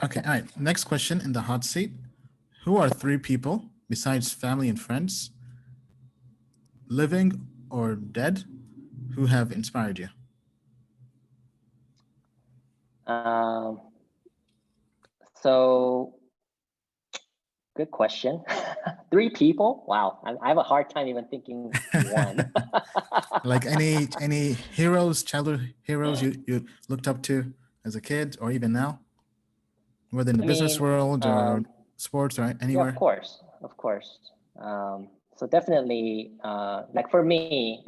Okay, all right. Next question in the hot seat. Who are three people besides family and friends, living or dead, who have inspired you? So good question. Three people? Wow, I have a hard time even thinking one. Like any heroes, childhood heroes you looked up to as a kid or even now, whether in the I business mean, world or sports or yeah, anywhere? of course. So definitely, like for me,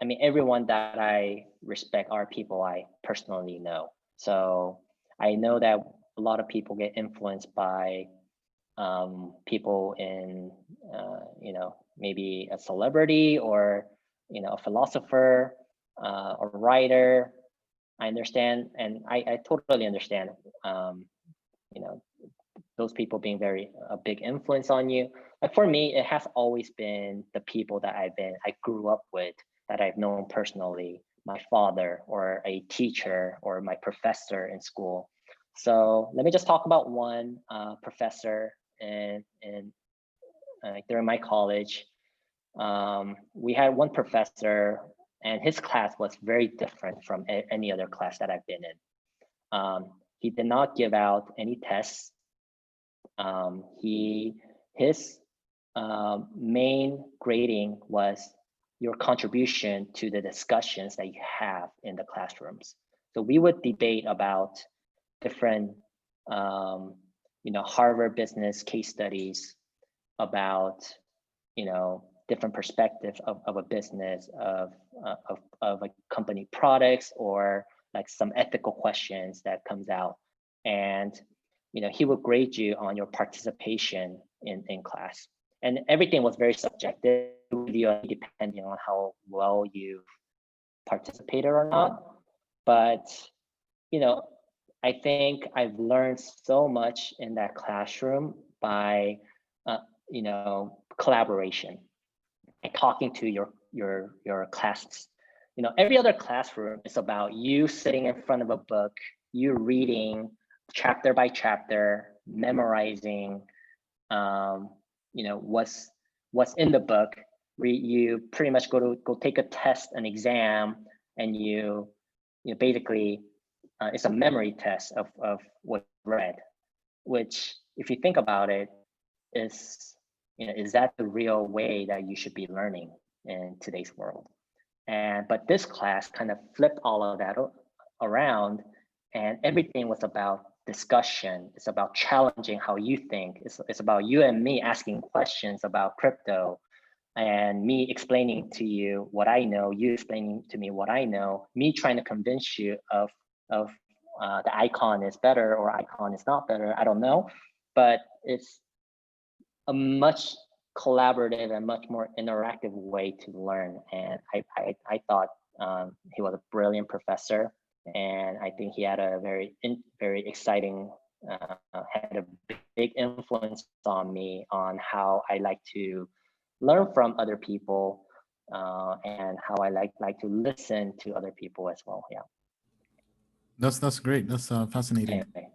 I mean, everyone that I respect are people I personally know. So I know that a lot of people get influenced by people in, maybe a celebrity or, a philosopher, a writer. I understand, and I totally understand, you know, those people being a big influence on you. Like for me, it has always been the people that I grew up with, that I've known personally, my father or a teacher or my professor in school. So let me just talk about one professor in during my college. We had one professor, and his class was very different from any other class that I've been in. He did not give out any tests. His main grading was your contribution to the discussions that you have in the classrooms. So we would debate about different, Harvard business case studies about, different perspectives of a business, of a company products, or like some ethical questions that comes out. And he would grade you on your participation in class, and everything was very subjective, depending on how well you participated or not. But I think I've learned so much in that classroom by collaboration and talking to your classes. Every other classroom is about you sitting in front of a book, you reading chapter by chapter, memorizing, what's in the book. You pretty much go take a test, an exam, and you basically it's a memory test of what you read. Which, if you think about it, is that the real way that you should be learning in today's world? But this class kind of flipped all of that around, and everything was about discussion. It's about challenging how you think. It's about you and me asking questions about crypto, and me explaining to you what I know, you explaining to me what I know, me trying to convince you of the icon is better or icon is not better. I don't know, but it's a much collaborative and much more interactive way to learn. And I thought he was a brilliant professor, and I think he had a very exciting, had a big influence on me on how I like to learn from other people, and how I like to listen to other people as well. Yeah. That's great. That's fascinating. Anyway.